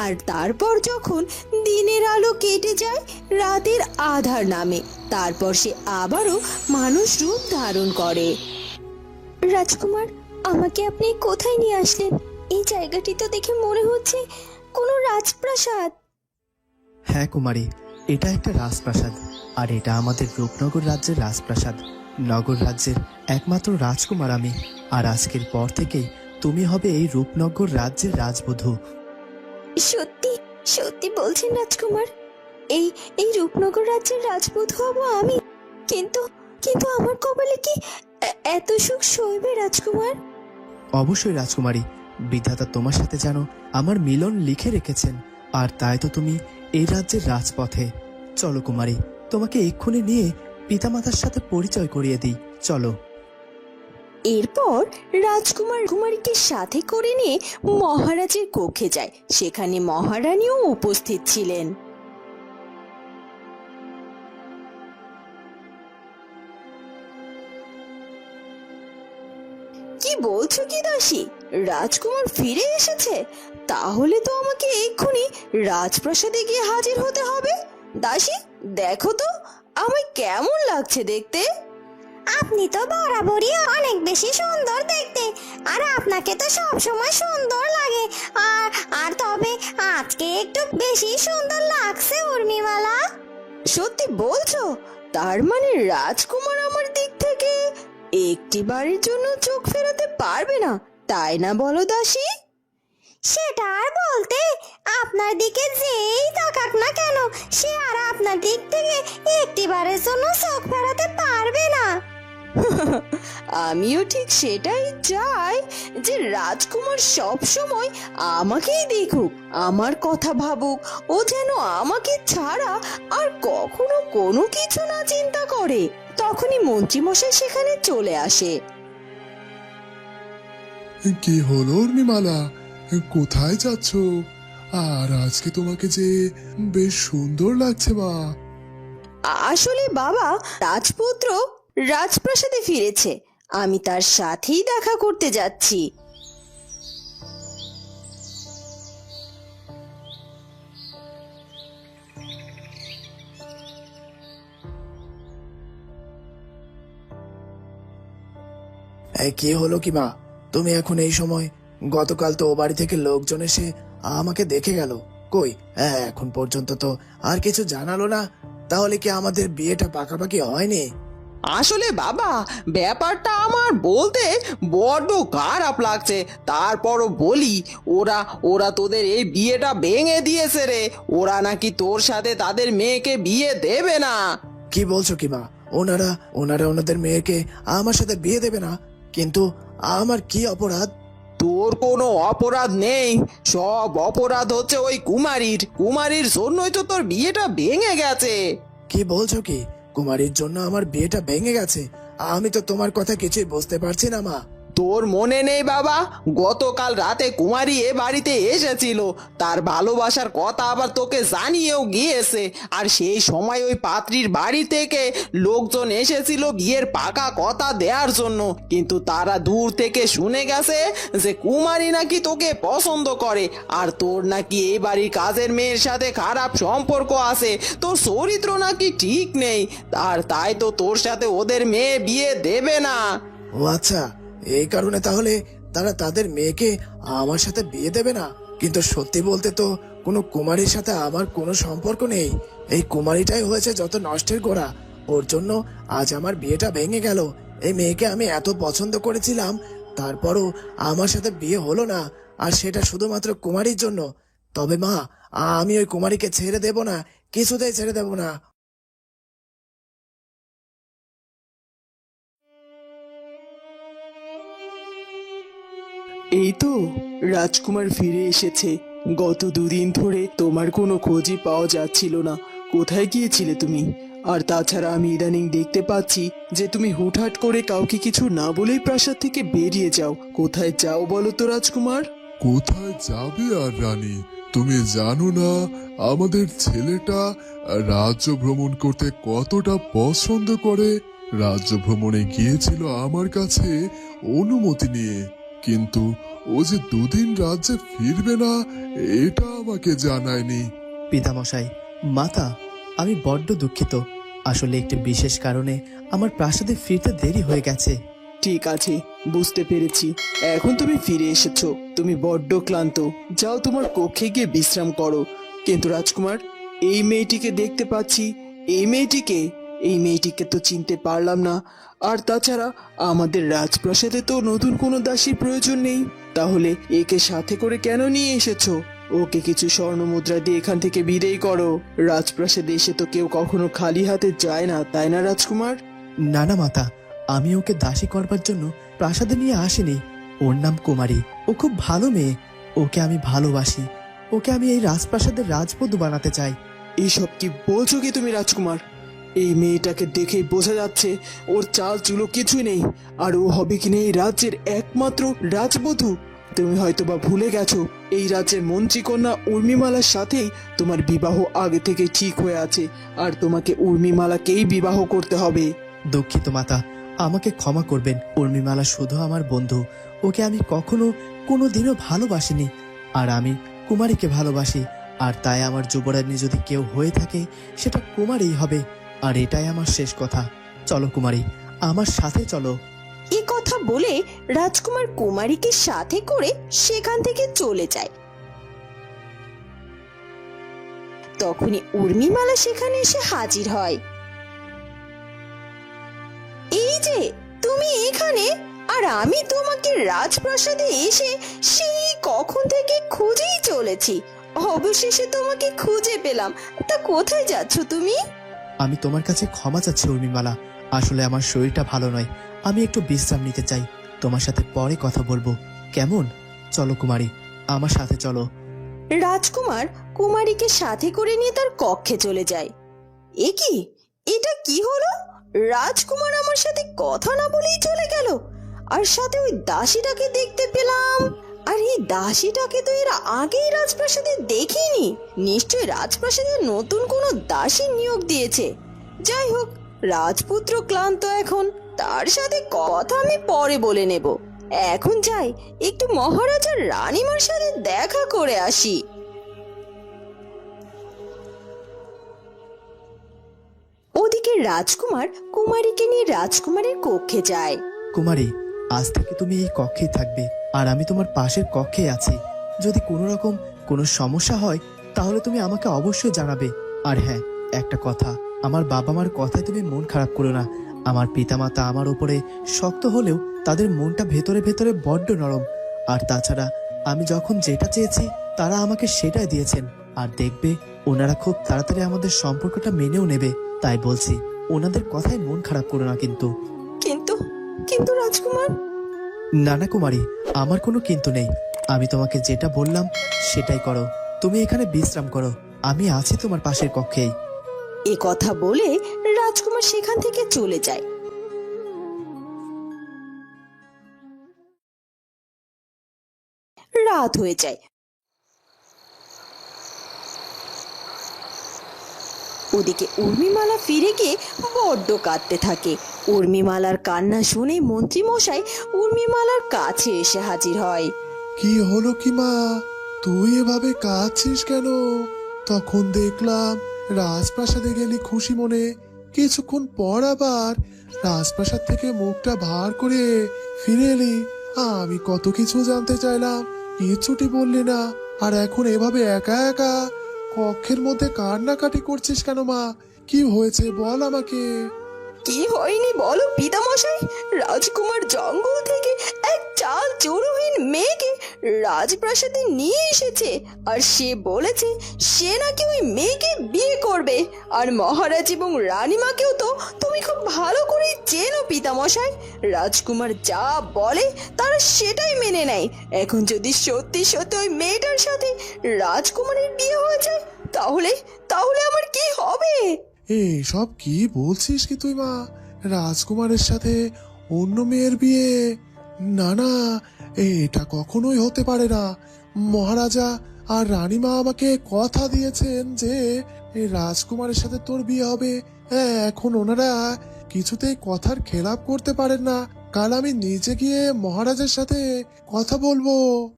আর তারপর যখন দিনের আলো কেটে যায়, রাতের আধার নামে, তারপর সে আবারও মানুষ রূপ ধারণ করে। রাজকুমার, আমাকে আপনি কোথায় নিয়ে আসলেন? এই জায়গাটি তো দেখে মনে হচ্ছে কোনো রাজপ্রাসাদ। হ্যাঁ কুমারী, এটা একটা রাজপ্রাসাদ, আর এটা আমাদের রূপনগর রাজ্যের রাজপ্রাসাদ। নগর রাজ্যের একমাত্র রাজকুমার আমি, আর আজকের পর থেকেই তুমি হবে এই রূপনগর রাজ্যের রাজবধূ। সত্যি সত্যি বলছেন রাজকুমার? এই এই রূপনগর রাজ্যের রাজবধূ হব আমি? কিন্তু কিন্তু আমার কপালে কি এত সুখ সইবে রাজকুমার? অবশ্যই রাজকুমারী, বিধাতা তোমার সাথে যেন আমার মিলন লিখে রেখেছেন, আর তাই তো তুমি এই রাজ্যের রাজপথে। চলো কুমারী, তোমাকে এক্ষুনি নিয়ে পিতামাতার সাথে পরিচয় করিয়ে দিই, চলো। এরপর রাজকুমার কুমারীকে সাথে করে নিয়ে মহারাজের কক্ষে যায়। সেখানে মহারানীও উপস্থিত ছিলেন। কি বলছো কি দাসী? রাজকুমার ফিরে এসেছে? তাহলে তো আমাকে এক্ষুনি রাজপ্রাসাদে গিয়ে হাজির হতে হবে। দাসী, দেখো তো আমায় কেমন লাগছে দেখতে। আপনি তো বরাবরই অনেক বেশি সুন্দর দেখতে, আর আপনাকে তো সব সময় সুন্দর লাগে। আর আর তবে আজকে একটু বেশি সুন্দর লাগছে উর্মিমালা। সত্যি বলছো? তার মানে রাজকুমার আমার দিক থেকে একটি বারের জন্য চোখ ফেরাতে পারবে না, তাই না বলো দাসী? সেটা আর বলতে, আপনার দিকে যেই তাকাক না কেন, সে আর আপনার দিক থেকে একটিবারের জন্য চোখ ফেরাতে পারবে না। আমিও ঠিক সেটাই চাই, যে রাজকুমার সব সময় আমাকেই দেখুক, আমার কথা ভাবুক, ও যেন আমাকে ছাড়া আর কখনো কোনো কিছু না চিন্তা করে। তখনই মন্ত্রীমশাই সেখানে চলে আসে। কি হলো উর্মিমালা, কোথায় যাচ্ছ? আর আজকে তোমাকে যে বেশ সুন্দর লাগছে মা। আসলে বাবা, রাজপুত্র রাজপ্রাসাদে ফিরেছে, আমি তার সাথেই দেখা করতে যাচ্ছি। কি হলো কি মা, তুমি এখন এই সময়? গতকাল তো ও বাড়ি থেকে লোকজন এসে আমাকে দেখে গেল, কই এখন পর্যন্ত তো আর কিছু জানালো না। তাহলে কি আমাদের বিয়েটা পাকাপাকি হয়নি? আসলে বাবা, ব্যাপারটা আমার বলতে বড্ড খারাপ লাগছে। তারপরও বলি, ওরা ওরা তোদের এই বিয়েটা ভেঙে দিয়েছে রে। ওরা নাকি তোর সাথে তাদের মেয়েকে বিয়ে দেবে না। কি বলছো কি মা? ওনারা ওনারা ওনাদের মেয়েকে আমার সাথে বিয়ে দেবে না? কিন্তু আমার কি অপরাধ? তোর কোনো অপরাধ নেই, সব অপরাধ হচ্ছে ওই কুমারীর জন্যই তো তোর বিয়েটা ভেঙে গেছে। কি বলছো কি? কুমারীর জন্য আমার বিয়েটা ভেঙে গেছে? আমি তো তোমার কথা কিছুই বুঝতে পারছি না মা। তোর মনে নেই বাবা, গতকাল রাতে কুমারী এ বাড়িতে এসেছিল, তার ভালোবাসার কথা আবার তোকে জানিয়েও গিয়েছে। আর সেই সময় ওই পাত্রীর বাড়ি থেকে লোকজন এসেছিল বিয়ের পাকা কথা দেওয়ার জন্য, কিন্তু তারা দূর থেকে শুনে গেছে যে কুমারী নাকি তোকে পছন্দ করে, আর তোর নাকি এই বাড়ির কাজের মেয়ের সাথে খারাপ সম্পর্ক আছে, তোর চরিত্র নাকি ঠিক নেই, আর তাই তো তোর সাথে ওদের মেয়ে বিয়ে দেবে না। ও আচ্ছা, এই কারণে তাহলে তারা তাদের মেয়েকে আমার সাথে বিয়ে দেবে না? কিন্তু সত্যি বলতে তো কোনো কুমারীর সাথে আমার কোনো সম্পর্ক নেই। এই কুমারীটাই হয়েছে যত নষ্টের গোড়া। ওর জন্য আজ আমার বিয়েটা ভেঙে গেল। এই মেয়েকে আমি এত পছন্দ করেছিলাম, তারপরও আমার সাথে বিয়ে হলো না, আর সেটা শুধুমাত্র কুমারীর জন্য। তবে মা, আমি ওই কুমারীকে ছেড়ে দেব না, কিছুতেই ছেড়ে দেব না। এই তো রাজকুমার ফিরে এসেছে। গত দুদিন ধরে তোমার কোনো খোঁজই পাওয়া যাচ্ছিল না। কোথায় গিয়েছিলে তুমি? আর তাছাড়া আমি ইদানিং দেখতে পাচ্ছি যে তুমি হুটহাট করে কাউকে কিছু না বলেই প্রাসাদ থেকে বেরিয়ে যাও। কোথায় যাও বলো তো রাজকুমার? কোথায় যাবে আর রানী? তুমি জানো না আমাদের ছেলেটা রাজ্য ভ্রমণ করতে কতটা পছন্দ করে? রাজ্য ভ্রমণে গিয়েছিল আমার কাছে অনুমতি নিয়ে, কিন্তু ও যে দুদিন রাজ্যে ফিরবে না এটা আমাকে জানায়নি। পিতামশাই, মাতা, আমি বড্ড দুঃখিত। আসলে একটি বিশেষ কারণে আমার প্রাসাদে ফিরতে দেরি হয়ে গেছে। ঠিক আছে, বুঝতে পেরেছি। এখন তুমি ফিরে এসেছো, তুমি বড্ড ক্লান্ত। যাও তোমার কক্ষে গিয়ে বিশ্রাম করো। কিন্তু রাজকুমার, এই মেয়েটিকে দেখতে পাচ্ছি, এই মেয়েটিকে তো চিনতে পারলাম না। আর তাছাড়া আমাদের রাজপ্রাসাদে তো নতুন কোনো দাসীর প্রয়োজন নেই। তাহলে একে সাথে করে কেন নিয়ে এসেছো? ওকে কিছু স্বর্ণ মুদ্রা দিয়ে এখান থেকে বিদায় করো। রাজপ্রাসাদে এসে তো কেউ কখনো খালি হাতে যায় না, তাই না রাজকুমার? না না মাতা, আমি ওকে দাসী করবার জন্য প্রাসাদে নিয়ে আসিনি। ওর নাম কুমারী, ও খুব ভালো মেয়ে। ওকে আমি ভালোবাসি। ওকে আমি এই রাজপ্রাসাদের রাজবধূ বানাতে চাই। এইসব কি বলছো কি তুমি রাজকুমার? এই মেয়েটাকে দেখেই বোঝা যাচ্ছে ওর চাল চুলো কিছুই নেই, আর ও হবে কিনা এই রাজ্যের একমাত্র রাজবধূ। তুমি হয়তোবা ভুলে গেছো, এই রাজ্যের মন্ত্রীকন্যা উর্মিমালার সাথেই তোমার বিবাহ আগে থেকে ঠিক হয়ে আছে, আর তোমাকে উর্মিমালাকেই বিবাহ করতে হবে। দুঃখিত মাতা, আমাকে ক্ষমা করবেন। উর্মিমালা শুধু আমার বন্ধু। ওকে আমি কখনো কোনোদিনও ভালোবাসিনি। আর আমি কুমারীকে ভালোবাসি। আর তাই আমার যুবরানী যদি কেউ হয়ে থাকে, সেটা কুমারীই হবে। আর এটাই আমার শেষ কথা। চলো কুমারী, আমার সাথে চলো। এ কথা বলে রাজকুমার কুমারীকে সাথে করে সেখান থেকে চলে যায়। তখনই উর্মিমালা সেখানে এসে হাজির হয়। এই যে তুমি এখানে, আর আমি তোমাকে রাজপ্রাসাদে এসে সেই কখন থেকে খুঁজেই চলেছি। অবশেষে তোমাকে খুঁজে পেলাম। তা কোথায় যাচ্ছ তুমি? আমি তোমার কাছে ক্ষমা চাচ্ছি উর্মিমালা। আসলে আমার শরীরটা ভালো নয়। আমি একটু বিশ্রাম নিতে চাই। তোমার সাথে পরে কথা বলবো, কেমন? চলো কুমারী, আমার সাথে চলো। রাজকুমার কুমারীকে সাথে করে নিয়ে তার কক্ষে চলে যায়। এ কি, এটা কি হলো? রাজকুমার আমার সাথে কথা না বলেই চলে গেল, আর সাথে ওই দাসীটাকে দেখতে পেলাম। আর এই দাসীটাকে তো এর আগেই রাজপ্রাসাদে দেখিনি। নিশ্চয় রাজপ্রাসাদে নতুন কোনো দাসী নিয়োগ দিয়েছে। যাই হোক, রাজপুত্র ক্লান্ত এখন, তার সাথে কথা আমি পরে বলে নেব। এখন যাই, একটু মহারাজার রানীমার সাথে দেখা করে আসি। ওদিকে রাজকুমার কুমারীকে নিয়ে রাজকুমারের কক্ষে যায়। কুমারী, আজ থেকে তুমি এই কক্ষেই থাকবে, আর আমি তোমার পাশের কক্ষেই আছি। যদি কোনো রকম কোনো সমস্যা হয় তাহলে তুমি আমাকে অবশ্যই জানাবে। আর হ্যাঁ, একটা কথা, আমার বাবা মার কথায় তুমি মন খারাপ করো না। আমার পিতামাতা আমার উপরে শক্ত হলেও তাদের মনটা ভেতরে ভেতরে বড্ড নরম। আর তাছাড়া আমি যখন যেটা চেয়েছি তারা আমাকে সেটাই দিয়েছেন। আর দেখবে, ওনারা খুব তাড়াতাড়ি আমাদের সম্পর্কটা মেনেও নেবে। তাই বলছি, ওনাদের কথায় মন খারাপ করো না কিন্তু। কিন্তু কিন্তু রাজকুমার। না না কুমারী, আমার কোনো কিন্তু নেই। আমি তোমাকে যেটা বললাম সেটাই করো। তুমি এখানে বিশ্রাম করো, আমি আছি তোমার পাশের কক্ষেই। এ কথা বলে রাজকুমার সেখান থেকে চলে যায়। রাত হয়ে যায়। ওদিকে উর্মিমালা ফিরে গিয়ে বড্ড কাঁদতে থাকে। উর্মিমালার কান্না শুনে মন্ত্রী মশাই উর্মিমালার কাছে এসে হাজির হয়। কি হলো কি মা, তুই এভাবে কাঁদছিস কেন? তখন দেখলাম রাজপ্রাসাদে গেলি খুশি মনে, কিছুক্ষণ পর আবার রাজপ্রাসাদ থেকে মুখটা ভার করে ফিরে এলি। আমি কত কিছু জানতে চাইলাম, কিছুটি বললি না। আর এখন এভাবে একা একা কক্ষের মধ্যে কান্নাকাটি করছিস কেন মা? কি হয়েছে বল আমাকে। কি হয়নি বলো পিতামশাই? রাজকুমার জঙ্গল থেকে এক চাল চুরুহীন মেয়েকে রাজপ্রাসাদে নিয়ে এসেছে, আর সে বলেছে সে নাকি ওই মেয়েকে বিয়ে করবে। আর মহারাজ এবং রানীমাকেও তো তুমি খুব ভালো করে চেনো পিতামশাই। রাজকুমার যা বলে তারা সেটাই মেনে নেয়। এখন যদি সত্যি সত্যি ওই মেয়েটার সাথে রাজকুমারের বিয়ে হয়ে যায়, তাহলে তাহলে আমার কি হবে? এই সব কি বলছিস কি তুই মা? রাজকুমারের সাথে অন্য মেয়ের বিয়ে? না না, এটা কখনোই হতে পারে না। মহারাজা আর রানীমা আমাকে কথা দিয়েছেন যে এই রাজকুমারের সাথে তোর বিয়ে হবে। এখন ওনারা কিছুতেই কথার খেলাপ করতে পারেন না, কাল আমি নিজে গিয়ে মহারাজের সাথে কথা বলবো।